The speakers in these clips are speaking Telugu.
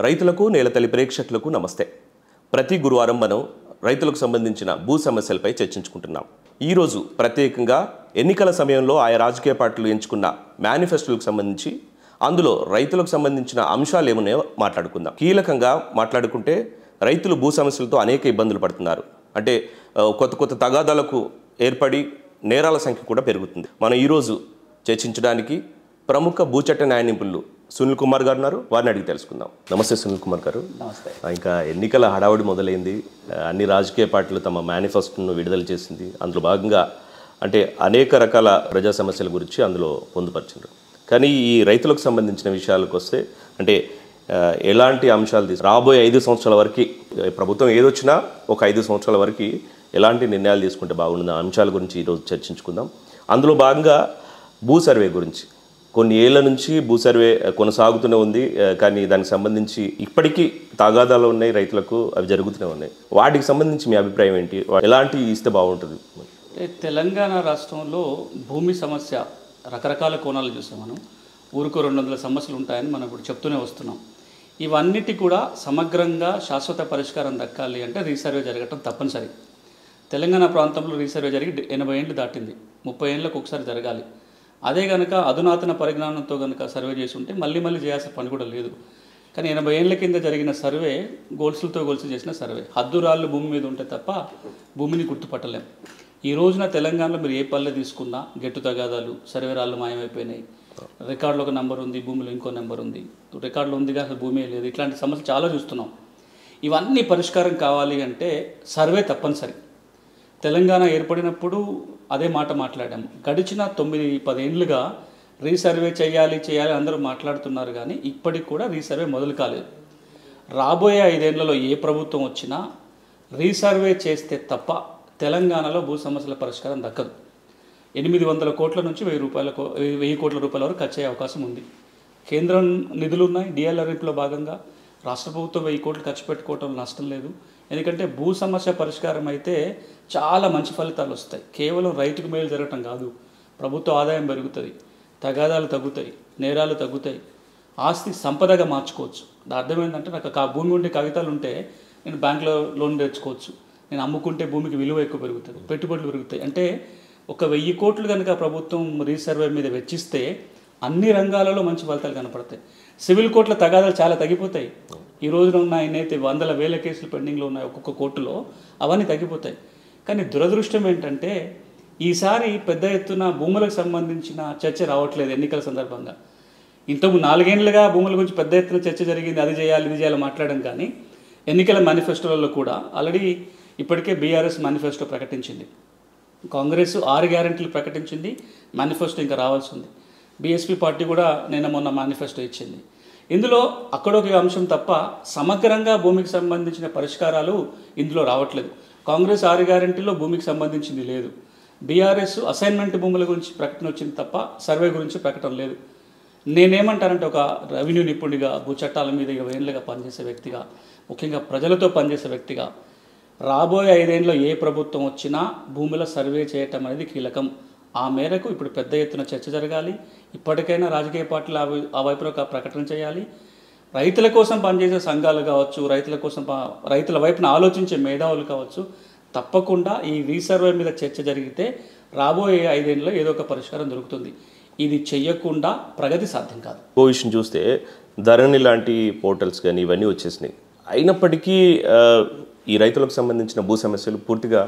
రైతులకు నేలతల్లి ప్రేక్షకులకు నమస్తే. ప్రతి గురువారం మనం రైతులకు సంబంధించిన భూ సమస్యలపై చర్చించుకుంటున్నాం. ఈరోజు ప్రత్యేకంగా ఎన్నికల సమయంలో ఆయా రాజకీయ పార్టీలు ఎంచుకున్న మేనిఫెస్టోలకు సంబంధించి అందులో రైతులకు సంబంధించిన అంశాలు ఏమున్నాయో మాట్లాడుకుందాం. కీలకంగా మాట్లాడుకుంటే రైతులు భూ సమస్యలతో అనేక ఇబ్బందులు పడుతున్నారు. అంటే కొత్త తగాదాలకు ఏర్పడి నేరాల సంఖ్య కూడా పెరుగుతుంది. మనం ఈరోజు చర్చించడానికి ప్రముఖ భూచట్ట న్యాయ నిపుణులు సునీల్ కుమార్ గారు ఉన్నారు. వారిని అడిగి తెలుసుకుందాం. నమస్తే సునీల్ కుమార్ గారు. నమస్తే. ఇంకా ఎన్నికల హడావుడి మొదలైంది. అన్ని రాజకీయ పార్టీలు తమ మేనిఫెస్టోను విడుదల చేసింది. అందులో భాగంగా అంటే అనేక రకాల ప్రజా సమస్యల గురించి అందులో పొందుపరిచారు. కానీ ఈ రైతులకు సంబంధించిన విషయాలకు వస్తే అంటే ఎలాంటి అంశాలు రాబోయే 5 సంవత్సరాల వరకు ప్రభుత్వం ఏదొచ్చినా ఒక 5 సంవత్సరాల వరకు ఎలాంటి నిర్ణయాలు తీసుకుంటే బాగుంటుంది అంశాల గురించి ఈరోజు చర్చించుకుందాం. అందులో భాగంగా భూ సర్వే గురించి కొన్ని ఏళ్ల నుంచి భూ సర్వే కొనసాగుతూనే ఉంది. కానీ దానికి సంబంధించి ఇప్పటికీ తగాదాలు ఉన్నాయి, రైతులకు అవి జరుగుతూనే ఉన్నాయి. వాటికి సంబంధించి మీ అభిప్రాయం ఏంటి? ఎలాంటి ఇస్తే బాగుంటుంది? తెలంగాణ రాష్ట్రంలో భూమి సమస్య రకరకాల కోణాలు చూసాం. మనం ఊరుకు 200 సమస్యలు ఉంటాయని మనం ఇప్పుడు చెప్తూనే వస్తున్నాం. ఇవన్నిటి కూడా సమగ్రంగా శాశ్వత పరిష్కారం దక్కాలి అంటే రీసర్వే జరగటం తప్పనిసరి. తెలంగాణ ప్రాంతంలో రీసర్వే జరిగి 80 ఏళ్ళు దాటింది. 30 ఏళ్ళకు ఒకసారి జరగాలి. అదే కనుక అధునాతన పరిజ్ఞానంతో కనుక సర్వే చేసి ఉంటే మళ్ళీ చేయాల్సిన పని కూడా లేదు. కానీ 80 ఏళ్ల కింద జరిగిన సర్వే గోల్సులతో చేసిన సర్వే. హద్దురాళ్ళు భూమి మీద ఉంటే తప్ప భూమిని గుర్తుపట్టలేం. ఈ రోజున తెలంగాణలో మీరు ఏ పల్లె తీసుకున్నా గెట్టు తగాదాలు, సర్వే రాళ్ళు మాయమైపోయినాయి, రికార్డులో ఒక నెంబర్ ఉంది, భూమిలో ఇంకో నెంబర్ ఉంది, రికార్డులో ఉందిగా అసలు భూమి లేదు. ఇట్లాంటి సమస్యలు చాలా చూస్తున్నాం. ఇవన్నీ పరిష్కారం కావాలి అంటే సర్వే తప్పనిసరి. తెలంగాణ ఏర్పడినప్పుడు అదే మాట మాట్లాడాము. గడిచిన 9-10 ఏళ్ళుగా రీసర్వే చేయాలి అందరూ మాట్లాడుతున్నారు. కానీ ఇప్పటికి కూడా రీసర్వే మొదలు కాలేదు. రాబోయే 5 ఏళ్లలో ఏ ప్రభుత్వం వచ్చినా రీసర్వే చేస్తే తప్ప తెలంగాణలో భూ సమస్యల పరిష్కారం దక్కదు. 800 కోట్ల నుంచి 1000 కోట్ల రూపాయల వరకు ఖర్చు అయ్యే అవకాశం ఉంది. కేంద్రం నిధులు ఉన్నాయి. డిఎల్ఆర్ఎఫ్లో భాగంగా రాష్ట్ర ప్రభుత్వం 1000 కోట్లు ఖర్చు పెట్టుకోవటం నష్టం లేదు. ఎందుకంటే భూ సమస్య పరిష్కారం అయితే చాలా మంచి ఫలితాలు వస్తాయి. కేవలం రైతుకు మేలు జరగటం కాదు, ప్రభుత్వ ఆదాయం పెరుగుతుంది, తగాదాలు తగ్గుతాయి, నేరాలు తగ్గుతాయి, ఆస్తి సంపదగా మార్చుకోవచ్చు. అర్థం ఏంటంటే నాకు భూమి ఉండే కాగితాలు ఉంటే నేను బ్యాంకులో లోన్ తెచ్చుకోవచ్చు, నేను అమ్ముకుంటే భూమికి విలువ ఎక్కువ పెరుగుతుంది, పెట్టుబడులు పెరుగుతాయి. అంటే ఒక 1000 కోట్లు కనుక ప్రభుత్వం రీసర్వే మీద వెచ్చిస్తే అన్ని రంగాలలో మంచి ఫలితాలు కనపడతాయి. సివిల్ కోర్టుల తగాదాలు చాలా తగ్గిపోతాయి. ఈ రోజున ఉన్న ఎన్నైతే 100,000 కేసులు పెండింగ్లో ఉన్నాయి ఒక్కొక్క కోర్టులో, అవన్నీ తగ్గిపోతాయి. కానీ దురదృష్టం ఏంటంటే ఈసారి పెద్ద ఎత్తున భూములకు సంబంధించిన చర్చ రావట్లేదు. ఎన్నికల సందర్భంగా ఇంతకు 4 ఏళ్ళుగా భూముల గురించి పెద్ద ఎత్తున చర్చ జరిగింది. అది చేయాలి ఇది చేయాలి మాట్లాడడం. కానీ ఎన్నికల మేనిఫెస్టోలలో కూడా ఆల్రెడీ ఇప్పటికే బీఆర్ఎస్ మేనిఫెస్టో ప్రకటించింది, కాంగ్రెస్ 6 గ్యారెంటీలు ప్రకటించింది, మేనిఫెస్టో ఇంకా రావాల్సి ఉంది. బీఎస్పీ పార్టీ కూడా మొన్న మేనిఫెస్టో ఇచ్చింది. ఇందులో అక్కడొక అంశం తప్ప సమగ్రంగా భూమికి సంబంధించిన పరిష్కారాలు ఇందులో రావట్లేదు. కాంగ్రెస్ 6 గ్యారెంటీలో భూమికి సంబంధించింది లేదు. బీఆర్ఎస్ అసైన్మెంట్ భూముల గురించి ప్రకటన వచ్చింది తప్ప సర్వే గురించి ప్రకటన లేదు. నేనేమంటానంటే ఒక రెవెన్యూ నిపుణుడిగా, భూ చట్టాల మీద 20 ఏళ్ళుగా పనిచేసే వ్యక్తిగా, ముఖ్యంగా ప్రజలతో పనిచేసే వ్యక్తిగా, రాబోయే 5 ఏళ్ళలో ఏ ప్రభుత్వం వచ్చినా భూముల సర్వే చేయటం అనేది కీలకం. ఆ మేరకు ఇప్పుడు పెద్ద ఎత్తున చర్చ జరగాలి. ఇప్పటికైనా రాజకీయ పార్టీలు ఆ వైపులో ఒక ప్రకటన చేయాలి. రైతుల కోసం పనిచేసే సంఘాలు కావచ్చు, రైతుల వైపున ఆలోచించే మేధావులు కావచ్చు, తప్పకుండా ఈ రీసర్వే మీద చర్చ జరిగితే రాబోయే 5 ఏళ్ళలో ఏదో ఒక పరిష్కారం దొరుకుతుంది. ఇది చెయ్యకుండా ప్రగతి సాధ్యం కాదు. విషయం చూస్తే ధరణి లాంటి పోర్టల్స్ కానీ ఇవన్నీ వచ్చేసినాయి. అయినప్పటికీ ఈ రైతులకు సంబంధించిన భూ సమస్యలు పూర్తిగా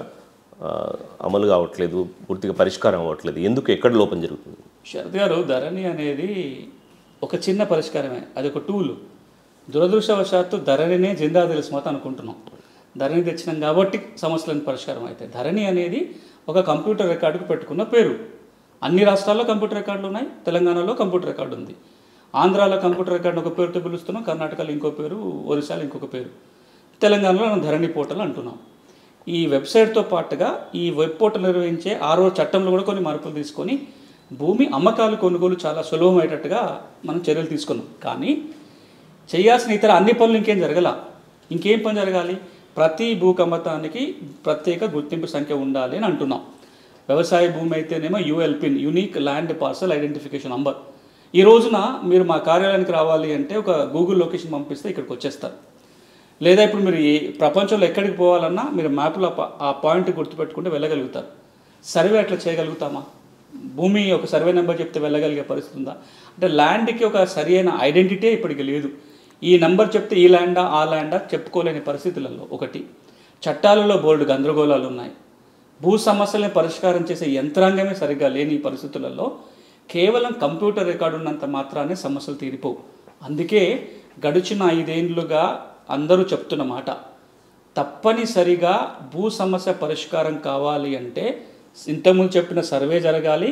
అమలు కావట్లేదు, పూర్తిగా పరిష్కారం అవ్వట్లేదు. ఎందుకు, ఎక్కడ లోపం జరుగుతుంది? శరత్ గారు, ధరణి అనేది ఒక చిన్న పరిష్కారమే, అది ఒక టూల్. దురదృష్టవశాత్తు ధరణినే జిందా తెలుసుమత అనుకుంటున్నాం. ధరణి తెచ్చినాం కాబట్టి సమస్యలను పరిష్కారం అవుతాయి. ధరణి అనేది ఒక కంప్యూటర్ రికార్డుకు పెట్టుకున్న పేరు. అన్ని రాష్ట్రాల్లో కంప్యూటర్ రికార్డులు ఉన్నాయి. తెలంగాణలో కంప్యూటర్ రికార్డు ఉంది. ఆంధ్రాలో కంప్యూటర్ రికార్డు ఒక పేరుతో పిలుస్తున్నాం, కర్ణాటకలో ఇంకో పేరు, ఒరిస్సాలో ఇంకొక పేరు, తెలంగాణలో మనం ధరణి పోర్టల్ అంటున్నాం. ఈ వెబ్సైట్తో పాటుగా ఈ వెబ్ పోర్టల్ నిర్వహించే 6వ చట్టంలో కూడా కొన్ని మార్పులు తీసుకొని భూమి అమ్మకాలు కొనుగోలు చాలా సులభమయ్యేటట్టుగా మనం చర్యలు తీసుకున్నాం. కానీ చేయాల్సిన ఇతర అన్ని పనులు ఇంకేం పని జరగాలి? ప్రతి భూకమ్మతానికి ప్రత్యేక గుర్తింపు సంఖ్య ఉండాలి అని అంటున్నాం. వ్యవసాయ భూమి అయితేనేమో ULPIN, unique land parcel identification number, ఈ రోజున మీరు మా కార్యాలయానికి రావాలి అంటే ఒక గూగుల్ లొకేషన్ పంపిస్తే ఇక్కడికి వచ్చేస్తారు. లేదా ఇప్పుడు మీరు ప్రపంచంలో ఎక్కడికి పోవాలన్నా మీరు మ్యాప్లో ఆ పాయింట్ గుర్తుపెట్టుకుంటే వెళ్ళగలుగుతారు. సర్వే అట్లా చేయగలుగుతామా? భూమి ఒక సర్వే నెంబర్ చెప్తే వెళ్ళగలిగే పరిస్థితి ఉందా? అంటే ల్యాండ్కి ఒక సరి అయిన ఐడెంటిటీ ఇప్పటికి లేదు. ఈ నెంబర్ చెప్తే ఈ ల్యాండా ఆ ల్యాండా చెప్పుకోలేని పరిస్థితులలో ఒకటి. చట్టాలలో బోల్డ్ గందరగోళాలు ఉన్నాయి. భూ సమస్యలను పరిష్కారం చేసే యంత్రాంగమే సరిగ్గా లేని పరిస్థితులలో కేవలం కంప్యూటర్ రికార్డు ఉన్నంత మాత్రానే సమస్యలు తీరిపోవు. అందుకే గడిచిన 5 ఏళ్లుగా అందరూ చెప్తున్న మాట, తప్పనిసరిగా భూ సమస్య పరిష్కారం కావాలి అంటే ఇంతకుముందు చెప్పిన సర్వే జరగాలి.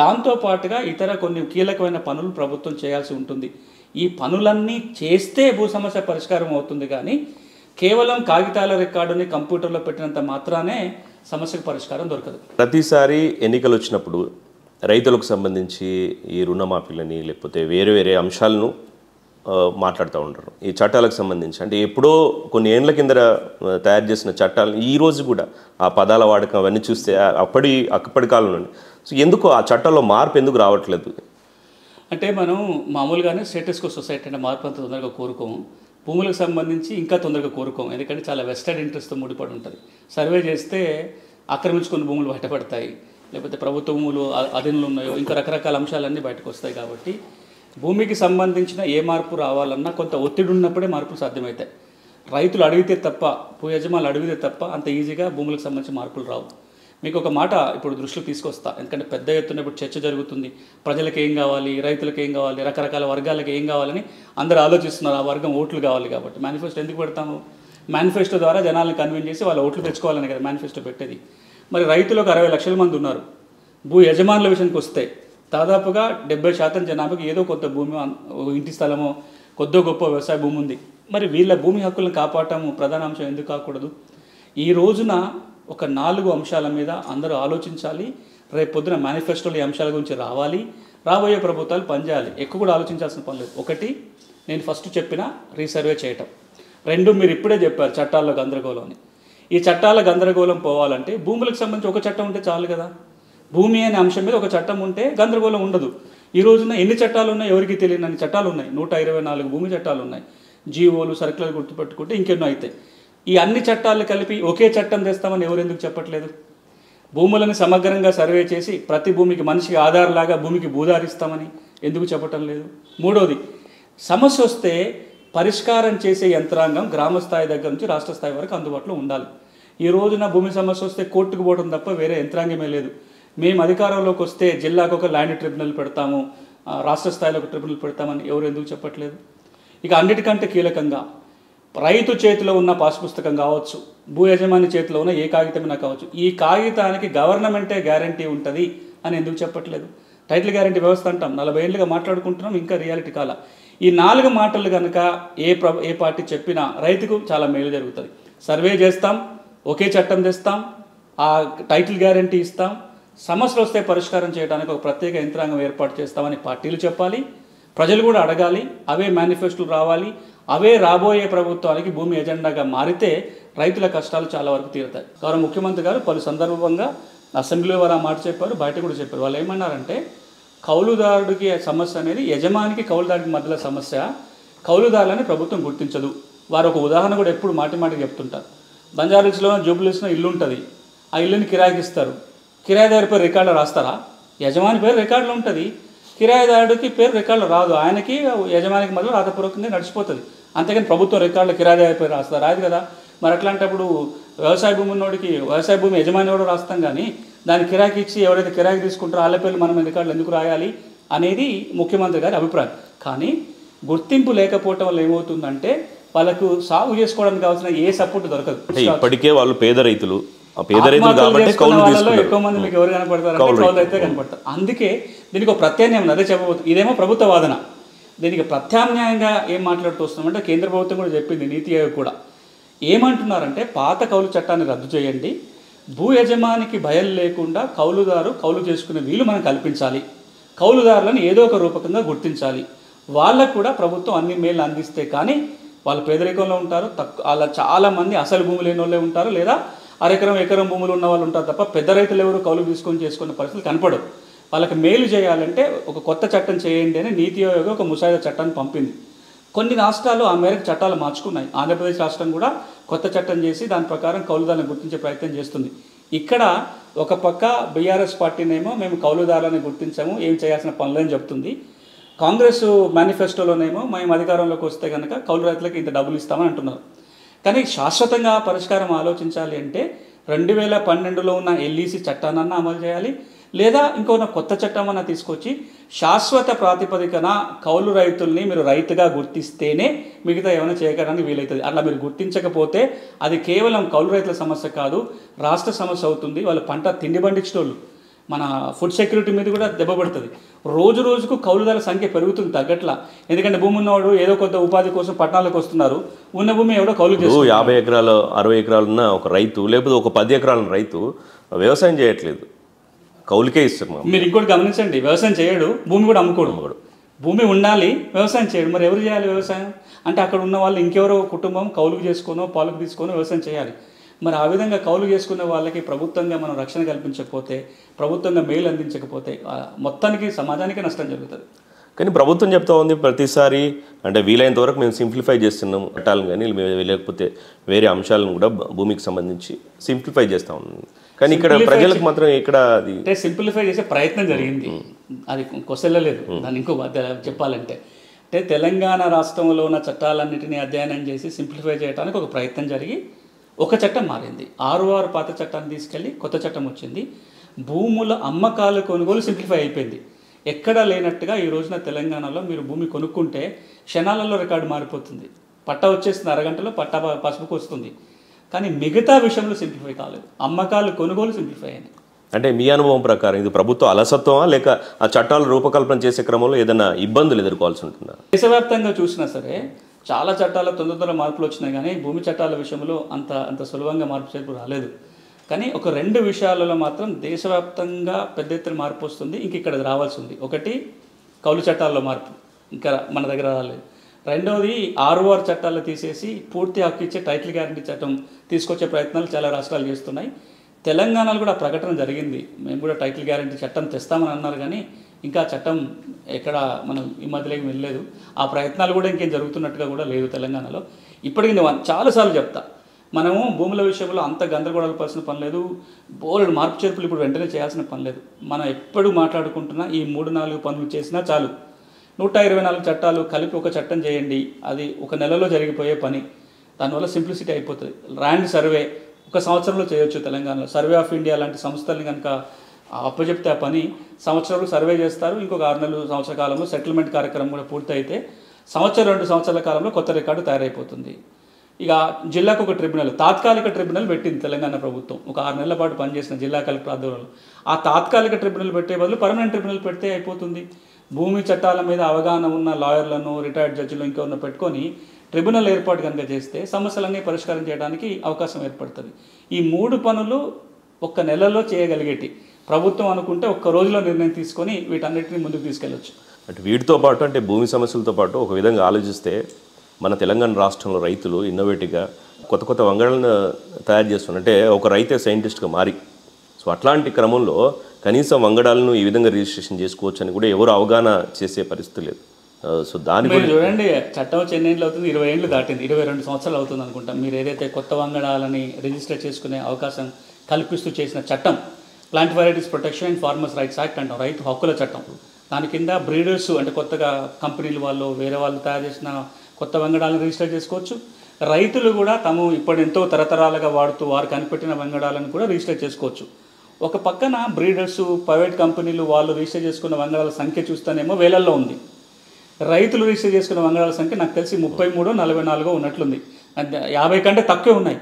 దాంతోపాటుగా ఇతర కొన్ని కీలకమైన పనులు ప్రభుత్వం చేయాల్సి ఉంటుంది. ఈ పనులన్నీ చేస్తే భూ సమస్య పరిష్కారం అవుతుంది. కానీ కేవలం కాగితాల రికార్డుని కంప్యూటర్లో పెట్టినంత మాత్రానే సమస్యకు పరిష్కారం దొరకదు. ప్రతిసారి ఎన్నికలు వచ్చినప్పుడు రైతులకు సంబంధించి ఈ రుణమాఫీలని లేకపోతే వేరే వేరే అంశాలను మాట్లాడుతూ ఉంటారు. ఈ చట్టాలకు సంబంధించి అంటే ఎప్పుడో కొన్ని ఏళ్ల కింద తయారు చేసిన చట్టాలను ఈ రోజు కూడా ఆ పదాల వాడకం అవన్నీ చూస్తే అప్పటి కాలం నుండి సో ఎందుకు ఆ చట్టాల్లో మార్పు ఎందుకు రావట్లేదు? అంటే మనం మామూలుగానే స్టేటస్ కో సొసైటీ అంటే మార్పు అంత తొందరగా కోరుకోము. భూములకు సంబంధించి ఇంకా తొందరగా కోరుకోము. ఎందుకంటే చాలా వెస్టెడ్ ఇంట్రెస్ట్తో ముడిపడి ఉంటుంది. సర్వే చేస్తే ఆక్రమించుకున్న భూములు బయటపడతాయి, లేకపోతే ప్రభుత్వ భూములు అధీనంలో ఉన్నాయో ఇంకా రకరకాల అంశాలన్నీ బయటకు వస్తాయి. కాబట్టి భూమికి సంబంధించిన ఏ మార్పు రావాలన్నా కొంత ఒత్తిడి ఉన్నప్పుడే మార్పులు సాధ్యమవుతాయి. రైతులు అడిగితే తప్ప, భూ యజమానులు అడిగితే తప్ప అంత ఈజీగా భూములకు సంబంధించిన మార్పులు రావు. మీకు ఒక మాట ఇప్పుడు దృష్టిలో తీసుకొస్తా. ఎందుకంటే పెద్ద ఎత్తున ఇప్పుడు చర్చ జరుగుతుంది. ప్రజలకు ఏం కావాలి, రైతులకు ఏం కావాలి, రకరకాల వర్గాలకు ఏం కావాలని అందరూ ఆలోచిస్తున్నారు. ఆ వర్గం ఓట్లు కావాలి కాబట్టి మేనిఫెస్టో ఎందుకు పెడతాము? మేనిఫెస్టో ద్వారా జనాలను కన్విన్స్ చేసి వాళ్ళ ఓట్లు తెచ్చుకోవాలని కదా మేనిఫెస్టో పెట్టేది. మరి రైతులకు 60 లక్షల మంది ఉన్నారు. భూ యజమానుల విషయానికి వస్తే దాదాపుగా 70% జనాభాకి ఏదో కొత్త భూమి, ఇంటి స్థలమో కొద్దో గొప్ప వ్యవసాయ భూమి ఉంది. మరి వీళ్ళ భూమి హక్కులను కాపాడటం ప్రధాన అంశం ఎందుకు కాకూడదు? ఈ రోజున ఒక 4 అంశాల మీద అందరూ ఆలోచించాలి. రేపు పొద్దున మేనిఫెస్టోలో ఈ అంశాల గురించి రావాలి. రాబోయే ప్రభుత్వాలు పనిచేయాలి. ఎక్కువ కూడా ఆలోచించాల్సిన పని లేదు. ఒకటి, నేను ఫస్ట్ చెప్పిన రీసర్వే చేయటం. 2, మీరు ఇప్పుడే చెప్పారు చట్టాల్లో గందరగోళం అని. ఈ చట్టాల గందరగోళం పోవాలంటే భూములకు సంబంధించి ఒక చట్టం ఉంటే చాలు కదా. భూమి అనే అంశం మీద ఒక చట్టం ఉంటే గందరగోళం ఉండదు. ఈ రోజున ఎన్ని చట్టాలు ఉన్నాయి ఎవరికి తెలియని అన్ని చట్టాలు ఉన్నాయి. 124 భూమి చట్టాలు ఉన్నాయి. జీవోలు, సర్కులర్ గుర్తుపెట్టుకుంటే ఇంకెన్నో అవుతాయి. ఈ అన్ని చట్టాలు కలిపి ఒకే చట్టం తెస్తామని ఎవరు ఎందుకు చెప్పట్లేదు? భూములను సమగ్రంగా సర్వే చేసి ప్రతి భూమికి మనిషికి ఆధార్లాగా భూమికి భూదారిస్తామని ఎందుకు చెప్పటం లేదు? మూడోది, సమస్య వస్తే పరిష్కారం చేసే యంత్రాంగం గ్రామ స్థాయి దగ్గర నుంచి రాష్ట్ర స్థాయి వరకు అందుబాటులో ఉండాలి. ఈ రోజున భూమి సమస్య వస్తే కోర్టుకు పోవడం తప్ప వేరే యంత్రాంగమే లేదు. మేము అధికారంలోకి వస్తే జిల్లాకు ఒక ల్యాండ్ ట్రిబ్యునల్ పెడతాము, రాష్ట్ర స్థాయిలో ఒక ట్రిబ్యునల్ పెడతామని ఎవరు ఎందుకు చెప్పట్లేదు? ఇక అన్నిటికంటే కీలకంగా రైతు చేతిలో ఉన్న పాస్ పుస్తకం కావచ్చు, భూ యజమాని చేతిలో ఉన్న ఏ కాగితమైనా కావచ్చు, ఈ కాగితానికి గవర్నమెంటే గ్యారంటీ ఉంటుంది అని ఎందుకు చెప్పట్లేదు? టైటిల్ గ్యారంటీ వ్యవస్థ అంటాం, 40 ఏళ్ళుగా మాట్లాడుకుంటున్నాం, ఇంకా రియాలిటీ కాల. ఈ 4 మాటలు కనుక ఏ పార్టీ చెప్పినా రైతుకు చాలా మేలు జరుగుతుంది. సర్వే చేస్తాం, ఒకే చట్టం తెస్తాం, ఆ టైటిల్ గ్యారంటీ ఇస్తాం, సమస్యలు వస్తే పరిష్కారం చేయడానికి ఒక ప్రత్యేక యంత్రాంగం ఏర్పాటు చేస్తామని పార్టీలు చెప్పాలి, ప్రజలు కూడా అడగాలి. అవే మేనిఫెస్టోలు రావాలి. అవే రాబోయే ప్రభుత్వానికి భూమి ఎజెండాగా మారితే రైతుల కష్టాలు చాలా వరకు తీరుతాయి. గౌరవ ముఖ్యమంత్రి గారు పలు సందర్భంగా అసెంబ్లీలో వారు ఆ మాట చెప్పారు, బయట కూడా చెప్పారు. వాళ్ళు ఏమన్నారంటే కౌలుదారుడికి సమస్య అనేది యజమానికి కౌలుదారుడికి మధ్యలో సమస్య, కౌలుదారులని ప్రభుత్వం గుర్తించదు. వారు ఒక ఉదాహరణ కూడా ఎప్పుడు మాటికి చెప్తుంటారు. బంజారాహిల్స్లో జూబ్లీహిల్స్లో ఇల్లు ఉంటుంది, ఆ ఇల్లుని కిరాయికి ఇస్తారు. కిరాయిదారు పేరు రికార్డులో రాస్తారా? యజమాని పేరు రికార్డులో ఉంటుంది, కిరాయిదారుడికి పేరు రికార్డులో రాదు. ఆయనకి యజమానికి మధ్యలో రాతపూర్వకంగా నడిచిపోతుంది. అంతేగాని ప్రభుత్వం రికార్డులో కిరాయిదారు పేరు రాస్తారు రాదు కదా. మరి అట్లాంటప్పుడు వ్యవసాయ భూమి ఉన్నోడికి వ్యవసాయ భూమి యజమాని కూడా రాస్తాం, కానీ దాన్ని కిరాయికి ఇచ్చి ఎవరైతే కిరాయికి తీసుకుంటారో వాళ్ళ పేర్లు మనం రికార్డులు ఎందుకు రాయాలి అనేది ముఖ్యమంత్రి గారి అభిప్రాయం. కానీ గుర్తింపు లేకపోవటం వల్ల ఏమవుతుందంటే వాళ్ళకు సాగు చేసుకోవడానికి కావాల్సిన ఏ సపోర్ట్ దొరకదు. ఇప్పటికే వాళ్ళు పేద రైతులు కాబట్టి ఎక్కువ మంది మీకు ఎవరు కనపడతారు? కౌలు అయితే కనపడతారు. అందుకే దీనికి ఒక ప్రత్యామ్నాయం అదే చెప్పబోతుంది. ఇదేమో ప్రభుత్వ వాదన. దీనికి ప్రత్యామ్నాయంగా ఏం మాట్లాడుతూ వస్తున్నామంటే కేంద్ర ప్రభుత్వం కూడా చెప్పింది, నీతి ఆయోగ్ కూడా ఏమంటున్నారంటే పాత కౌలు చట్టాన్ని రద్దు చేయండి, భూ యజమానికి భయం లేకుండా కౌలుదారు కౌలు చేసుకునే వీలు మనం కల్పించాలి, కౌలుదారులను ఏదో ఒక రూపకంగా గుర్తించాలి, వాళ్ళకు కూడా ప్రభుత్వం అన్ని మేలు అందిస్తే కానీ వాళ్ళు పేదరికంలో ఉంటారు. వాళ్ళ చాలామంది అసలు భూములు లేని వాళ్ళే ఉంటారు, లేదా ఎకరం భూములు ఉన్న వాళ్ళు ఉంటారు తప్ప పెద్ద రైతులు ఎవరు కౌలు తీసుకొని చేసుకునే పరిస్థితులు కనపడవు. వాళ్ళకి మేలు చేయాలంటే ఒక కొత్త చట్టం చేయండి అని నీతి ఆయోగ్ ఒక ముసాయిదా చట్టాన్ని పంపింది. కొన్ని రాష్ట్రాలు ఆ మేరకు చట్టాలు మార్చుకున్నాయి. ఆంధ్రప్రదేశ్ రాష్ట్రం కూడా కొత్త చట్టం చేసి దాని ప్రకారం కౌలుదారులను గుర్తించే ప్రయత్నం చేస్తుంది. ఇక్కడ ఒక పక్క బీఆర్ఎస్ పార్టీనేమో మేము కౌలుదారులను గుర్తించాము, ఏం చేయాల్సిన పనులని చెప్తుంది. కాంగ్రెస్ మేనిఫెస్టోలోనేమో మేము అధికారంలోకి వస్తే కనుక కౌలు రైతులకు ఇంత డబ్బులు ఇస్తామని అంటున్నారు. కానీ శాశ్వతంగా పరిష్కారం ఆలోచించాలి అంటే 2012లో ఉన్న ఎల్ఈసి చట్టాన్ని అమలు చేయాలి, లేదా ఇంకో కొత్త చట్టం అన్న తీసుకొచ్చి శాశ్వత ప్రాతిపదికన కౌలు రైతుల్ని మీరు రైతుగా గుర్తిస్తేనే మిగతా ఏమైనా చేయడానికి వీలవుతుంది. అట్లా మీరు గుర్తించకపోతే అది కేవలం కౌలు రైతుల సమస్య కాదు, రాష్ట్ర సమస్య అవుతుంది. వాళ్ళు పంట తిండి పండించేటోళ్ళు, మన ఫుడ్ సెక్యూరిటీ మీద కూడా దెబ్బ పడుతుంది. రోజు రోజుకు కౌలుదారుల సంఖ్య పెరుగుతుంది తగ్గట్లా. ఎందుకంటే భూమి ఉన్నవాడు ఏదో కొంత ఉపాధి కోసం పట్టణాలకు వస్తున్నారు, ఉన్న భూమి ఎవడో కౌలు చేస్తారు. 50 ఎకరాలు 60 ఎకరాలు ఉన్న ఒక రైతు లేకపోతే ఒక 10 ఎకరాల రైతు వ్యవసాయం చేయట్లేదు, కౌలుకే ఇస్తారు. మీరు ఇంకోటి గమనించండి, వ్యవసాయం చేయడు, భూమి కూడా అమ్ముకోడు. భూమి ఉండాలి, వ్యవసాయం చేయడు. మరి ఎవరు చేయాలి వ్యవసాయం? అంటే అక్కడ ఉన్న వాళ్ళు ఇంకెవరో కుటుంబం కౌలుకు చేసుకోనో పాలకు తీసుకొని వ్యవసాయం చేయాలి. మరి ఆ విధంగా కౌలు చేసుకునే వాళ్ళకి ప్రభుత్వంగా మనం రక్షణ కల్పించకపోతే, ప్రభుత్వంగా మేలు అందించకపోతే మొత్తానికి సమాజానికి నష్టం జరుగుతుంది. కానీ ప్రభుత్వం చెప్తా ఉంది ప్రతిసారి, అంటే వీలైనంత వరకు మేము సింప్లిఫై చేస్తున్నాం చట్టాలను, కానీ లేకపోతే వేరే అంశాలను కూడా భూమికి సంబంధించి సింప్లిఫై చేస్తూ ఉన్నాం. కానీ ఇక్కడ ప్రజలకు మాత్రం ఇక్కడ అది అంటే సింప్లిఫై చేసే ప్రయత్నం జరిగింది, అది కొసెల్లలేదు. దాన్ని ఇంకో చెప్పాలంటే అంటే తెలంగాణ రాష్ట్రంలో ఉన్న చట్టాలన్నింటినీ అధ్యయనం చేసి సింప్లిఫై చేయడానికి ఒక ప్రయత్నం జరిగి ఒక చట్టం మారింది. 6 పాత చట్టాన్ని తీసుకెళ్ళి కొత్త చట్టం వచ్చింది. భూముల అమ్మకాలు కొనుగోలు సింప్లిఫై అయిపోయింది. ఎక్కడా లేనట్టుగా ఈ రోజున తెలంగాణలో మీరు భూమి కొనుక్కుంటే క్షణాలలో రికార్డు మారిపోతుంది. పట్టా వచ్చేస్తుంది, అరగంటలో పట్టా పసుపుకు వస్తుంది. కానీ మిగతా విషయంలో సింప్లిఫై కాలేదు, అమ్మకాలు కొనుగోలు సింప్లిఫై అయినాయి. అంటే మీ అనుభవం ప్రకారం ఇది ప్రభుత్వ అలసత్వమా, లేక ఆ చట్టాలు రూపకల్పన చేసే క్రమంలో ఏదైనా ఇబ్బందులు ఎదుర్కోవాల్సి ఉంటుందా? దేశవ్యాప్తంగా చూసినా సరే చాలా చట్టాల తొందర మార్పులు వచ్చినాయి, కానీ భూమి చట్టాల విషయంలో అంత సులభంగా మార్పు చేర్పు రాలేదు. కానీ ఒక 2 విషయాలలో మాత్రం దేశవ్యాప్తంగా పెద్ద ఎత్తున మార్పు వస్తుంది. ఇంక ఇక్కడ రావాల్సి ఉంది. ఒకటి కౌలు చట్టాల్లో మార్పు ఇంకా మన దగ్గర రాలేదు. రెండవది 6 చట్టాలు తీసేసి పూర్తి హక్కు ఇచ్చే టైటిల్ గ్యారంటీ చట్టం తీసుకొచ్చే ప్రయత్నాలు చాలా రాష్ట్రాలు చేస్తున్నాయి. తెలంగాణలో కూడా ప్రకటన జరిగింది, మేము కూడా టైటిల్ గ్యారంటీ చట్టం తెస్తామని అన్నారు. కానీ ఇంకా చట్టం ఎక్కడ మనం ఈ మధ్యలోకి వెళ్ళలేదు. ఆ ప్రయత్నాలు కూడా ఇంకేం జరుగుతున్నట్టుగా కూడా లేదు తెలంగాణలో. ఇప్పటికీ నేను చాలాసార్లు చెప్తా, మనము భూముల విషయంలో అంత గందరగోళాలు పడాల్సిన పని లేదు, బోలెడు మార్పు చేర్పులు ఇప్పుడు వెంటనే చేయాల్సిన పని లేదు. మనం ఎప్పుడు మాట్లాడుకుంటున్నా ఈ 3-4 పనులు చేసినా చాలు. 124 చట్టాలు కలిపి ఒక చట్టం చేయండి, అది ఒక నెలలో జరిగిపోయే పని. దానివల్ల సింప్లిసిటీ అయిపోతుంది. ల్యాండ్ సర్వే 1 సంవత్సరంలో చేయొచ్చు తెలంగాణలో. సర్వే ఆఫ్ ఇండియా లాంటి సంస్థల్ని కనుక అప్పచెప్తే ఆ పని సంవత్సరంలో సర్వే చేస్తారు. ఇంకొక 6 నెలలు సంవత్సర కాలంలో సెటిల్మెంట్ కార్యక్రమం కూడా పూర్తయితే 1-2 సంవత్సరాల కాలంలో కొత్త రికార్డు తయారైపోతుంది. ఇక జిల్లాకు ఒక ట్రిబ్యునల్, తాత్కాలిక ట్రిబ్యునల్ పెట్టింది తెలంగాణ ప్రభుత్వం. ఒక 6 నెలల పాటు పనిచేసిన జిల్లా కలెక్టర్ ఆధ్వర్యంలో ఆ తాత్కాలిక ట్రిబ్యునల్ పెట్టే బదులు పర్మనెంట్ ట్రిబ్యునల్ పెడితే అయిపోతుంది. భూమి చట్టాల మీద అవగాహన ఉన్న లాయర్లను, రిటైర్డ్ జడ్జిలు ఇంకెవరిని పెట్టుకొని ట్రిబ్యునల్ ఏర్పాటు కనుక చేస్తే సమస్యలన్నీ పరిష్కారం చేయడానికి అవకాశం ఏర్పడుతుంది. ఈ 3 పనులు 1 నెలలో చేయగలిగేటి ప్రభుత్వం అనుకుంటే 1 రోజులో నిర్ణయం తీసుకొని వీటన్నిటిని ముందుకు తీసుకెళ్ళొచ్చు. అంటే వీటితో పాటు, అంటే భూమి సమస్యలతో పాటు ఒక విధంగా ఆలోచిస్తే మన తెలంగాణ రాష్ట్రంలో రైతులు ఇన్నోవేటివ్గా కొత్త వంగడాలను తయారు చేస్తున్నారు. అంటే ఒక రైతే సైంటిస్ట్గా మారి, సో అట్లాంటి క్రమంలో కనీసం వంగడాలను ఈ విధంగా రిజిస్ట్రేషన్ చేసుకోవచ్చు అని కూడా ఎవరు అవగాహన చేసే పరిస్థితి లేదు. సో దాని మీరు చూడండి, చట్టం వచ్చి ఎన్ని ఏళ్ళు అవుతుంది? 20 ఏళ్ళు దాటింది, 22 సంవత్సరాలు అవుతుంది అనుకుంటాం. మీరు ఏదైతే కొత్త వంగడాలని రిజిస్టర్ చేసుకునే అవకాశం కల్పిస్తూ చేసిన చట్టం plant varieties protection and farmers rights act అంటాం, రైతు హక్కుల చట్టం. దాని కింద బ్రీడర్స్ అంటే కొత్తగా కంపెనీలు వాళ్ళు వేరే వాళ్ళు తయారు చేసిన కొత్త వంగడాలను రిజిస్టర్ చేసుకోవచ్చు. రైతులు కూడా తాము ఇప్పుడు ఎంతో తరతరాలుగా వాడుతూ వారు కనిపెట్టిన వంగడాలను కూడా రిజిస్టర్ చేసుకోవచ్చు. ఒక పక్కన బ్రీడర్స్, ప్రైవేట్ కంపెనీలు వాళ్ళు రిజిస్టర్ చేసుకున్న వంగడాల సంఖ్య చూస్తేనేమో వేలల్లో ఉంది. రైతులు రిజిస్టర్ చేసుకున్న వంగడాల సంఖ్య నాకు తెలిసి 33-44 ఉన్నట్లుంది. 50 కంటే తక్కువే ఉన్నాయి.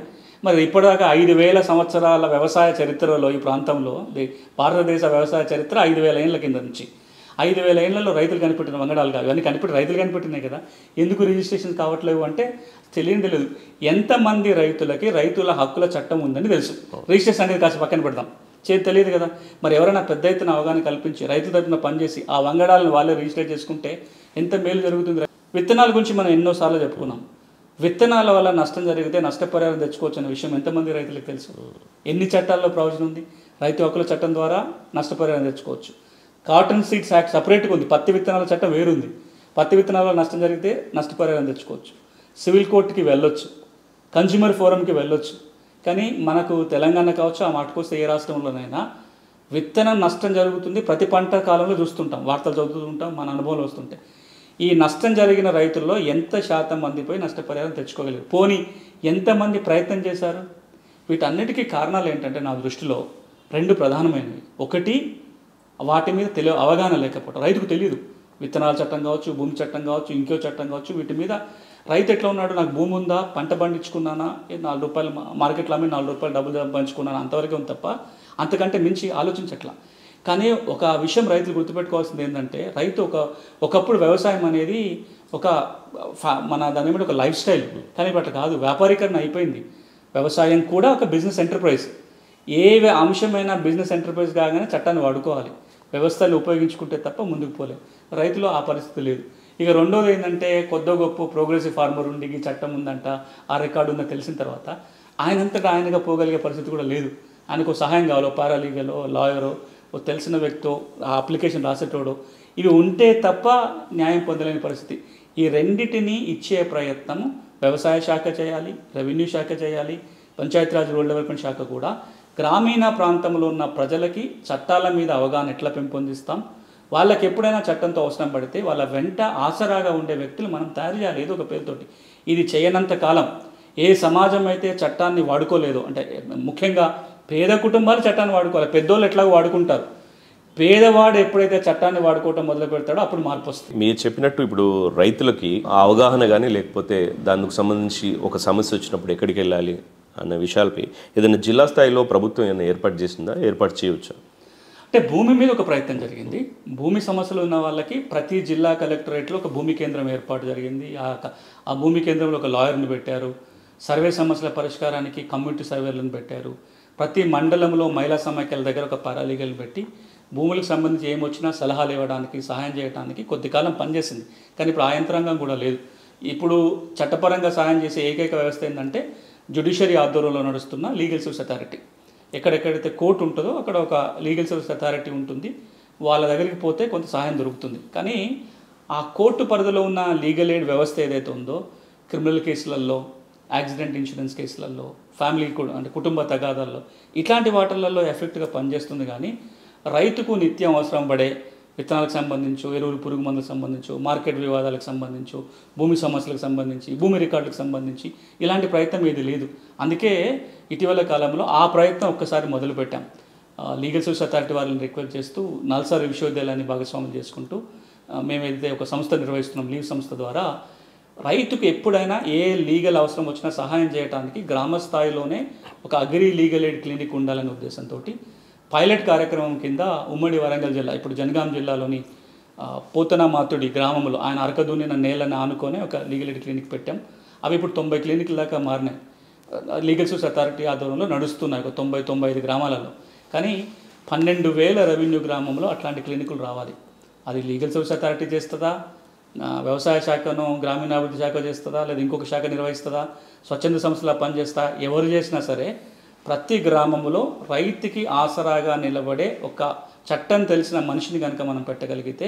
మరి ఇప్పటిదాకా 5000 సంవత్సరాల వ్యవసాయ చరిత్రలో ఈ ప్రాంతంలో భారతదేశ వ్యవసాయ చరిత్ర 5000 ఏళ్ళ కింద నుంచి 5000 ఏళ్లలో రైతులు కనిపెట్టిన వంగడాలు కావు. ఇవన్నీ రైతులు కనిపెట్టినాయి కదా. ఎందుకు రిజిస్ట్రేషన్ కావట్లేవు అంటే తెలియదు. ఎంతమంది రైతులకి రైతుల హక్కుల చట్టం ఉందని తెలుసు, రిజిస్ట్రేషన్ అనేది కాస్త పక్కన పెడతాం, తెలియదు కదా. మరి ఎవరైనా పెద్ద ఎత్తున అవగాహన కల్పించి రైతుల తరపున పనిచేసి ఆ వంగడాలను వాళ్ళే రిజిస్టర్ చేసుకుంటే ఎంత మేలు జరుగుతుంది. విత్తనాల గురించి మనం ఎన్నోసార్లు చెప్పుకున్నాం. విత్తనాల వల్ల నష్టం జరిగితే నష్టపరిహారం తెచ్చుకోవచ్చు అనే విషయం ఎంతమంది రైతులకు తెలుసు? ఎన్ని చట్టాల్లో ప్రయోజనం ఉంది? రైతు హక్కుల చట్టం ద్వారా నష్టపరిహారం తెచ్చుకోవచ్చు. కాటన్ సీడ్స్ యాక్ట్ సపరేట్గా ఉంది, పత్తి విత్తనాల చట్టం వేరుంది. పత్తి విత్తనాల్లో నష్టం జరిగితే నష్టపరిహారం తెచ్చుకోవచ్చు, సివిల్ కోర్టుకి వెళ్ళొచ్చు, కన్జ్యూమర్ ఫోరంకి వెళ్ళొచ్చు. కానీ మనకు తెలంగాణ కావచ్చు, ఆ మాటకొస్తే ఏ రాష్ట్రంలోనైనా విత్తనం నష్టం జరుగుతుంది ప్రతి పంట కాలంలో చూస్తుంటాం, వార్తలు చదువుతుంటాం, మన అనుభవంలో వస్తుంటాయి. ఈ నష్టం జరిగిన రైతుల్లో ఎంత శాతం మంది పోయి నష్టపరిహారం తెచ్చుకోగలిగారు, పోనీ ఎంతమంది ప్రయత్నం చేశారు? వీటన్నిటికీ కారణాలు ఏంటంటే నా దృష్టిలో 2 ప్రధానమైనవి. ఒకటి, వాటి మీద అవగాహన లేకపోవడం. రైతుకు తెలియదు, విత్తనాల చట్టం కావచ్చు, భూమి చట్టం కావచ్చు, ఇంకో చట్టం కావచ్చు, వీటి మీద రైతు ఎట్లా ఉన్నాడు, నాకు భూమి ఉందా, పంట పండించుకున్నానా, ₹4 మార్కెట్లో అమ్మి ₹4 డబ్బులు పంచుకున్నాను, అంతవరకే ఉంది తప్ప అంతకంటే మించి ఆలోచించట్లా. కానీ ఒక విషయం రైతులు గుర్తుపెట్టుకోవాల్సింది ఏంటంటే, రైతు ఒకప్పుడు వ్యవసాయం అనేది మన దాని మీద ఒక లైఫ్ స్టైల్, కానీ ఇప్పుడు అట్లా కాదు, వ్యాపారీకరణ అయిపోయింది. వ్యవసాయం కూడా ఒక బిజినెస్ ఎంటర్ప్రైజ్. ఏ అంశమైనా బిజినెస్ ఎంటర్ప్రైజ్ కాగానే చట్టాన్ని వాడుకోవాలి, వ్యవస్థలు ఉపయోగించుకుంటే తప్ప ముందుకు పోలేదు. రైతులో ఆ పరిస్థితి లేదు. ఇక రెండోది ఏంటంటే, కొద్ది గొప్ప ప్రోగ్రెసివ్ ఫార్మర్ ఉండి ఈ చట్టం ఉందంట, ఆ రికార్డు ఉందని తెలిసిన తర్వాత ఆయనంతటా ఆయనగా పోగలిగే పరిస్థితి కూడా లేదు. ఆయనకు సహాయం కావాలో, పారాలీగలో, లాయరో, తెలిసిన వ్యక్తో, ఆ అప్లికేషన్ రాసేటోడో, ఇవి ఉంటే తప్ప న్యాయం పొందలేని పరిస్థితి. ఈ రెండింటినీ ఇచ్చే ప్రయత్నం వ్యవసాయ శాఖ చేయాలి, రెవెన్యూ శాఖ చేయాలి, పంచాయతీరాజ్ రూరల్ డెవలప్మెంట్ శాఖ కూడా. గ్రామీణ ప్రాంతంలో ఉన్న ప్రజలకి చట్టాల మీద అవగాహన ఎట్లా పెంపొందిస్తాం, వాళ్ళకి ఎప్పుడైనా చట్టంతో అవసరం పడితే వాళ్ళ వెంట ఆసరాగా ఉండే వ్యక్తులు మనం తయారు చేయాలి ఏదో ఒక పేరుతోటి. ఇది చేయనంత కాలం ఏ సమాజం అయితే చట్టాన్ని వాడుకోలేదో, అంటే ముఖ్యంగా పేద కుటుంబాలు చట్టాన్ని వాడుకోవాలి, పెద్దోళ్ళు ఎట్లాగో వాడుకుంటారు, పేదవాడు ఎప్పుడైతే చట్టాన్ని వాడుకోవటం మొదలు పెడతాడో అప్పుడు మార్పు వస్తుంది. మీరు చెప్పినట్టు ఇప్పుడు రైతులకి ఆ అవగాహన కానీ, లేకపోతే దానికి సంబంధించి ఒక సమస్య వచ్చినప్పుడు ఎక్కడికి వెళ్ళాలి అన్న విషయాలపై ఏదైనా జిల్లా స్థాయిలో ప్రభుత్వం ఏమైనా ఏర్పాటు చేసిందా, ఏర్పాటు చేయవచ్చా? అంటే భూమి మీద ఒక ప్రయత్నం జరిగింది. భూమి సమస్యలు ఉన్న వాళ్ళకి ప్రతి జిల్లా కలెక్టరేట్లో ఒక భూమి కేంద్రం ఏర్పాటు జరిగింది. ఆ భూమి కేంద్రంలో ఒక లాయర్ని పెట్టారు. సర్వే సమస్యల పరిష్కారానికి కమ్యూనిటీ సర్వేలను పెట్టారు. ప్రతి మండలంలో మహిళా సమాఖ్యల దగ్గర ఒక పారాలీగల్ పెట్టి భూములకు సంబంధించి ఏమొచ్చినా సలహాలు ఇవ్వడానికి, సహాయం చేయడానికి కొద్ది కాలం పనిచేసింది. కానీ ఇప్పుడు ఆ యంత్రాంగం కూడా లేదు. ఇప్పుడు చట్టపరంగా సహాయం చేసే ఏకైక వ్యవస్థ ఏంటంటే జ్యుడిషియరీ ఆధ్వర్యంలో నడుస్తున్న లీగల్ సర్వీస్ అథారిటీ. ఎక్కడెక్కడైతే కోర్టు ఉంటుందో అక్కడ ఒక లీగల్ సర్వీస్ అథారిటీ ఉంటుంది, వాళ్ళ దగ్గరికి పోతే కొంత సహాయం దొరుకుతుంది. కానీ ఆ కోర్టు పరిధిలో ఉన్న లీగల్ ఎయిడ్ వ్యవస్థ ఏదైతే ఉందో, క్రిమినల్ కేసులలో, యాక్సిడెంట్ ఇన్సూరెన్స్ కేసులలో, ఫ్యామిలీ అంటే కుటుంబ తగాదాల్లో, ఇట్లాంటి వాటిలలో ఎఫెక్ట్గా పనిచేస్తుంది. కానీ రైతుకు నిత్యం అవసరం పడే విత్తనాలకు సంబంధించు, ఎరువులు, పురుగు మందులకు సంబంధించు, మార్కెట్ వివాదాలకు సంబంధించు, భూమి సమస్యలకు సంబంధించి, భూమి రికార్డులకు సంబంధించి ఇలాంటి ప్రయత్నం ఏది లేదు. అందుకే ఇటీవల కాలంలో ఆ ప్రయత్నం ఒక్కసారి మొదలుపెట్టాం. లీగల్ సర్వీస్ అథారిటీ వాళ్ళని రిక్వెస్ట్ చేస్తూ నల్సారి విశ్వవిద్యాలయాన్ని భాగస్వామ్యం చేసుకుంటూ మేమైతే ఒక సంస్థ నిర్వహిస్తున్నాం, లీవ్ సంస్థ ద్వారా. రైతుకు ఎప్పుడైనా ఏ లీగల్ అవసరం వచ్చినా సహాయం చేయడానికి గ్రామ స్థాయిలోనే ఒక అగ్రి లీగల్ ఎయిడ్ క్లినిక్ ఉండాలనే ఉద్దేశంతో పైలట్ కార్యక్రమం కింద ఉమ్మడి వరంగల్ జిల్లా, ఇప్పుడు జనగాం జిల్లాలోని పోతనామాతుడి గ్రామంలో ఆయన అరకదున్నిన నేలని ఆనుకొని ఒక లీగల్ ఎయిడ్ క్లినిక్ పెట్టాం. అవి ఇప్పుడు 90 క్లినిక్ల దాకా మారినాయి. లీగల్ సర్వీస్ అథారిటీ ఆధ్వర్యంలో నడుస్తున్నాయి ఒక 90-95 గ్రామాలలో. కానీ 12,000 రెవెన్యూ గ్రామంలో అట్లాంటి క్లినికులు రావాలి. అది లీగల్ సర్వీస్ అథారిటీ చేస్తుందా, వ్యవసాయ శాఖను గ్రామీణాభివృద్ధి శాఖ చేస్తుందా, లేదా ఇంకొక శాఖ నిర్వహిస్తుందా, స్వచ్ఛంద సంస్థలా పనిచేస్తా, ఎవరు చేసినా సరే ప్రతి గ్రామంలో రైతుకి ఆసరాగా నిలబడే ఒక చట్టం తెలిసిన మనిషిని కనుక మనం పెట్టగలిగితే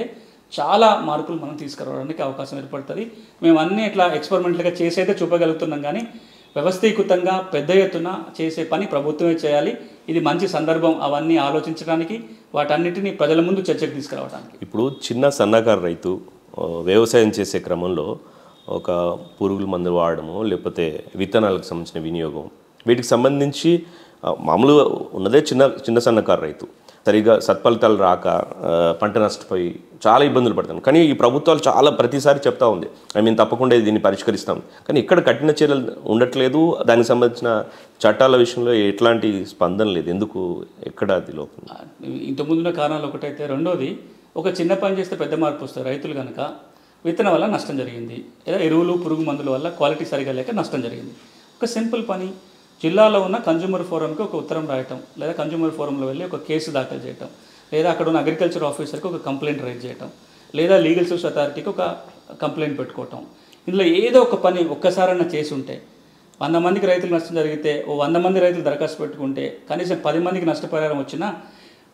చాలా మార్పులు మనం తీసుకురావడానికి అవకాశం ఏర్పడుతుంది. మేము అన్నీ ఇట్లా ఎక్స్పెరిమెంట్లుగా చేసైతే చూపగలుగుతున్నాం, కానీ వ్యవస్థీకృతంగా పెద్ద ఎత్తున చేసే పని ప్రభుత్వమే చేయాలి. ఇది మంచి సందర్భం అవన్నీ ఆలోచించడానికి, వాటన్నిటిని ప్రజల ముందు చర్చకు తీసుకురావడానికి. ఇప్పుడు చిన్న సన్నకారు రైతు వ్యవసాయం చేసే క్రమంలో ఒక పురుగుల మందులు వాడడము, లేకపోతే విత్తనాలకు సంబంధించిన వినియోగం, వీటికి సంబంధించి మామూలుగా ఉన్నదే చిన్న సన్నకారు రైతు సరిగా సత్ఫలితాలు రాక పంట నష్టపోయి చాలా ఇబ్బందులు పడతాను. కానీ ఈ ప్రభుత్వాలు చాలా ప్రతిసారి చెప్తా ఉంది, మేము తప్పకుండా దీన్ని పరిష్కరిస్తాం. కానీ ఇక్కడ కఠిన చర్యలు ఉండట్లేదు, దానికి సంబంధించిన చట్టాల విషయంలో ఎట్లాంటి స్పందన లేదు. ఎందుకు, ఎక్కడ అది లోపం? ఇంతకుముందున్న కారణాలు ఒకటైతే, రెండోది ఒక చిన్న పని చేస్తే పెద్ద మార్పు వస్తాయి. రైతులు కనుక విత్తనం వల్ల నష్టం జరిగింది, లేదా ఎరువులు, పురుగు మందుల వల్ల క్వాలిటీ సరిగా లేక నష్టం జరిగింది. ఒక సింపుల్ పని, జిల్లాలో ఉన్న కన్జ్యూమర్ ఫోరంకి ఒక ఉత్తరం రాయటం, లేదా కన్జ్యూమర్ ఫోరంలో వెళ్ళి ఒక కేసు దాఖలు చేయటం, లేదా అక్కడ ఉన్న అగ్రికల్చర్ ఆఫీసర్కి ఒక కంప్లైంట్ రైజ్ చేయటం, లేదా లీగల్ సర్వీస్ అథారిటీకి ఒక కంప్లైంట్ పెట్టుకోవటం. ఇందులో ఏదో ఒక పని ఒక్కసారైనా చేసి ఉంటే 100 మందికి రైతులకు నష్టం జరిగితే 100 మంది రైతులు దరఖాస్తు పెట్టుకుంటే కనీసం 10 మందికి నష్టపరిహారం వచ్చినా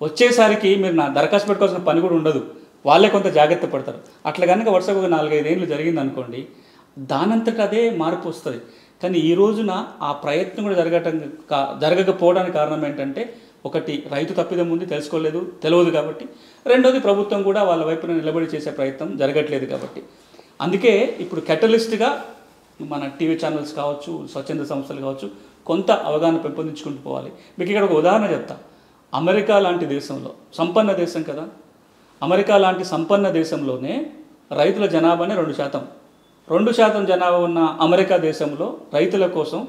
వచ్చేసరికి మీరు నా దరఖాస్తు పెట్టుకోవాల్సిన పని కూడా ఉండదు, వాళ్ళే కొంత జాగ్రత్త పడతారు. అట్లా కనుక వరుసగా ఒక 4-5 ఏళ్ళు జరిగింది అనుకోండి, దానంతట అదే మార్పు వస్తుంది. కానీ ఈ రోజున ఆ ప్రయత్నం కూడా జరగకపోవడానికి కారణం ఏంటంటే, ఒకటి రైతు తప్పిదం ఉంది, తెలియదు కాబట్టి, రెండోది ప్రభుత్వం కూడా వాళ్ళ వైపున నిలబడి చేసే ప్రయత్నం జరగట్లేదు కాబట్టి. అందుకే ఇప్పుడు కెటలిస్ట్గా మన టీవీ ఛానల్స్ కావచ్చు, స్వచ్ఛంద సంస్థలు కావచ్చు, కొంత అవగాహన పెంపొందించుకుంటూ పోవాలి. మీకు ఇక్కడ ఒక ఉదాహరణ చెప్తా. అమెరికా లాంటి దేశంలో, సంపన్న దేశం కదా, అమెరికా లాంటి సంపన్న దేశంలోనే రైతుల జనాభానే 2%. 2% జనాభా ఉన్న అమెరికా దేశంలో రైతుల కోసం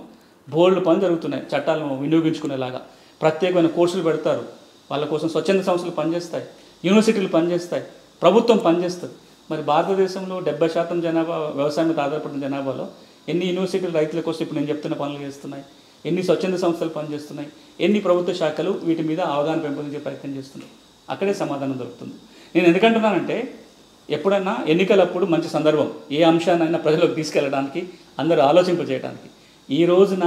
బోల్డ్ పనులు జరుగుతున్నాయి. చట్టాలను వినియోగించుకునేలాగా ప్రత్యేకమైన కోర్సులు పెడతారు. వాళ్ళ కోసం స్వచ్ఛంద సంస్థలు పనిచేస్తాయి, యూనివర్సిటీలు పనిచేస్తాయి, ప్రభుత్వం పనిచేస్తుంది. మరి భారతదేశంలో 70% జనాభా వ్యవసాయం మీద ఆధారపడిన జనాభాలో ఎన్ని యూనివర్సిటీలు రైతుల కోసం ఇప్పుడు నేను చెప్తున్న పనులు చేస్తున్నాయి, ఎన్ని స్వచ్ఛంద సంస్థలు పనిచేస్తున్నాయి, ఎన్ని ప్రభుత్వ శాఖలు వీటి మీద అవగాహన పెంపొందించే ప్రయత్నం చేస్తున్నాయి. అక్కడే సమాధానం దొరుకుతుంది. నేను ఎందుకంటున్నానంటే, ఎప్పుడైనా ఎన్నికలప్పుడు మంచి సందర్భం, ఏ అంశాన్నైనా ప్రజలకు తీసుకెళ్ళడానికి, అందరూ ఆలోచింపజేయడానికి. ఈ రోజున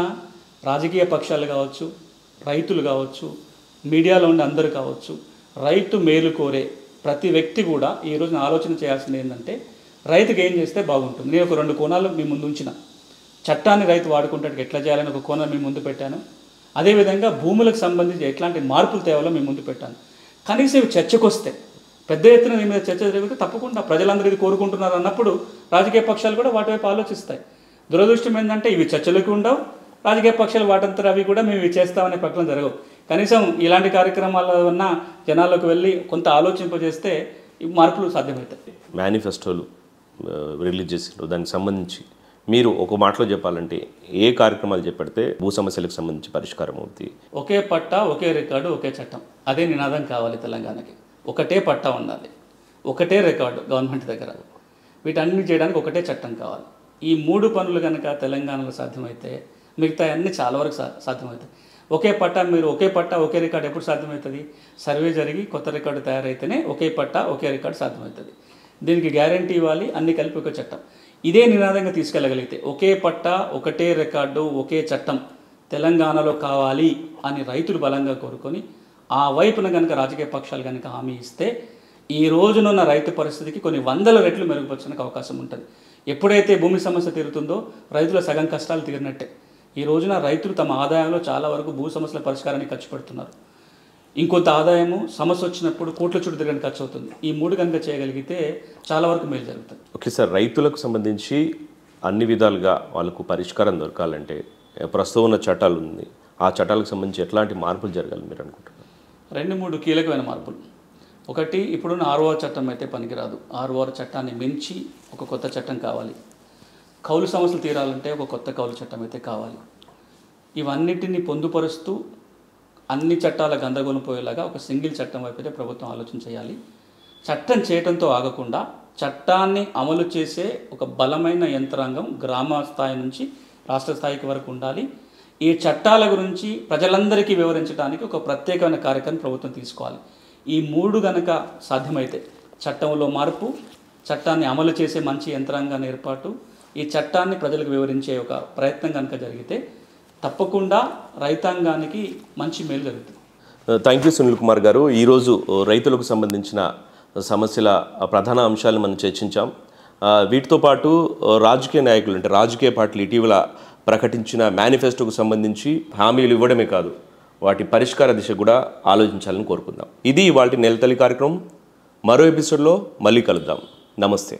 రాజకీయ పక్షాలు కావచ్చు, రైతులు కావచ్చు, మీడియాలో ఉండే అందరూ కావచ్చు, రైతు మేలు కోరే ప్రతి వ్యక్తి కూడా ఈ రోజున ఆలోచన చేయాల్సింది ఏంటంటే, రైతుకి ఏం చేస్తే బాగుంటుంది. నేను ఒక 2 కోణాలు మీ ముందు ఉంచిన. చట్టాన్ని రైతు వాడుకుంటానికి ఎట్లా చేయాలని ఒక కోణం మీ ముందు పెట్టాను. అదేవిధంగా భూములకు సంబంధించి ఎట్లాంటి మార్పులు తేవాలో మీ ముందు పెట్టాను. కనీసం ఇవి చర్చకు వస్తే, పెద్ద ఎత్తున దీని మీద చర్చ జరిగితే తప్పకుండా ప్రజలందరూ ఇది కోరుకుంటున్నారు అన్నప్పుడు రాజకీయ పక్షాలు కూడా వాటి వైపు ఆలోచిస్తాయి. దురదృష్టం ఏంటంటే, ఇవి చర్చలకు ఉండవు, రాజకీయ పక్షాలు వాటంతా అవి కూడా మేము ఇవి చేస్తామనే ప్రకటన జరగవు. కనీసం ఇలాంటి కార్యక్రమాల వల్ల జనాలకు వెళ్ళి కొంత ఆలోచింపజేస్తే మార్పులు సాధ్యమవుతాయి. మేనిఫెస్టోలు రిలీజ్ చేసిండ్రు, దానికి సంబంధించి మీరు ఒక మాటలో చెప్పాలంటే ఏ కార్యక్రమాలు చేపడితే భూ సమస్యలకు సంబంధించి పరిష్కారం అవుతుంది? ఒకే పట్టా, ఒకే రికార్డు, ఒకే చట్టం, అదే నినాదం కావాలి తెలంగాణకి. ఒకటే పట్టా ఉండాలి, ఒకటే రికార్డు గవర్నమెంట్ దగ్గర, వీటన్ని చేయడానికి ఒకటే చట్టం కావాలి. ఈ 3 పనులు కనుక తెలంగాణలో సాధ్యమైతే మిగతా అన్నీ చాలా వరకు సాధ్యమవుతాయి. ఒకే పట్టా, మీరు ఒకే పట్టా ఒకే రికార్డు ఎప్పుడు సాధ్యమవుతుంది? సర్వే జరిగి కొత్త రికార్డు తయారైతేనే ఒకే పట్టా ఒకే రికార్డు సాధ్యమవుతుంది. దీనికి గ్యారంటీ ఇవ్వాలి, అన్ని కలిపి ఒక చట్టం. ఇదే నినాదంగా తీసుకెళ్ళగలిగితే, ఒకే పట్టా, ఒకటే రికార్డు, ఒకే చట్టం తెలంగాణలో కావాలి అని రైతులు బలంగా కోరుకొని ఆ వైపున కనుక రాజకీయ పక్షాలు కనుక హామీ ఇస్తే, ఈ రోజునున్న రైతు పరిస్థితికి కొన్ని 100 రెట్లు మెరుగుపరచడానికి అవకాశం ఉంటుంది. ఎప్పుడైతే భూమి సమస్య తీరుతుందో రైతుల సగం కష్టాలు తీరినట్టే. ఈ రోజున రైతులు తమ ఆదాయంలో చాలా వరకు భూ సమస్యల పరిష్కారానికి ఖర్చు పెడుతున్నారు. ఇంకొంత ఆదాయము సమస్య వచ్చినప్పుడు కోట్ల చుట్టూ తిరగడానికి ఖర్చు అవుతుంది. ఈ 3 కనుక చేయగలిగితే చాలా వరకు మేలు జరుగుతుంది. ఓకే సార్, రైతులకు సంబంధించి అన్ని విధాలుగా వాళ్ళకు పరిష్కారం దొరకాలంటే ప్రస్తుతం ఉన్న చట్టాలు ఉంది, ఆ చట్టాలకు సంబంధించి ఎట్లాంటి మార్పులు జరగాలి మీరు అనుకుంటున్నారు? 2-3 కీలకమైన మార్పులు. ఒకటి, ఇప్పుడున్న ROR చట్టం అయితే పనికిరాదు. ROR చట్టాన్ని మించి ఒక కొత్త చట్టం కావాలి. కౌలు సమస్యలు తీరాలంటే ఒక కొత్త కౌలు చట్టం అయితే కావాలి. ఇవన్నిటిని పొందుపరుస్తూ అన్ని చట్టాల గందరగోళం పోయేలాగా ఒక సింగిల్ చట్టం వైపు అయితే ప్రభుత్వం ఆలోచన చేయాలి. చట్టం చేయడంతో ఆగకుండా చట్టాన్ని అమలు చేసే ఒక బలమైన యంత్రాంగం గ్రామ స్థాయి నుంచి రాష్ట్ర స్థాయికి వరకు ఉండాలి. ఈ చట్టాల గురించి ప్రజలందరికీ వివరించడానికి ఒక ప్రత్యేకమైన కార్యక్రమం ప్రభుత్వం తీసుకోవాలి. ఈ 3 గనక సాధ్యమైతే, చట్టంలో మార్పు, చట్టాన్ని అమలు చేసే మంచి యంత్రాంగాన్ని ఏర్పాటు, ఈ చట్టాన్ని ప్రజలకు వివరించే ఒక ప్రయత్నం కనుక జరిగితే తప్పకుండా రైతాంగానికి మంచి మేలు జరుగుతుంది. థ్యాంక్ యూ సునీల్ కుమార్ గారు. ఈరోజు రైతులకు సంబంధించిన సమస్యల ప్రధాన అంశాలను మనం చర్చించాం. వీటితో పాటు రాజకీయ నాయకులు అంటే రాజకీయ పార్టీలు ఇటీవల ప్రకటించిన మేనిఫెస్టోకు సంబంధించి హామీలు ఇవ్వడమే కాదు, వాటి పరిష్కార దిశ కూడా ఆలోచించాలని కోరుకుందాం. ఇది ఇవాల్టి నెలతల్లి కార్యక్రమం. మరో ఎపిసోడ్లో మళ్ళీ కలుద్దాం. నమస్తే.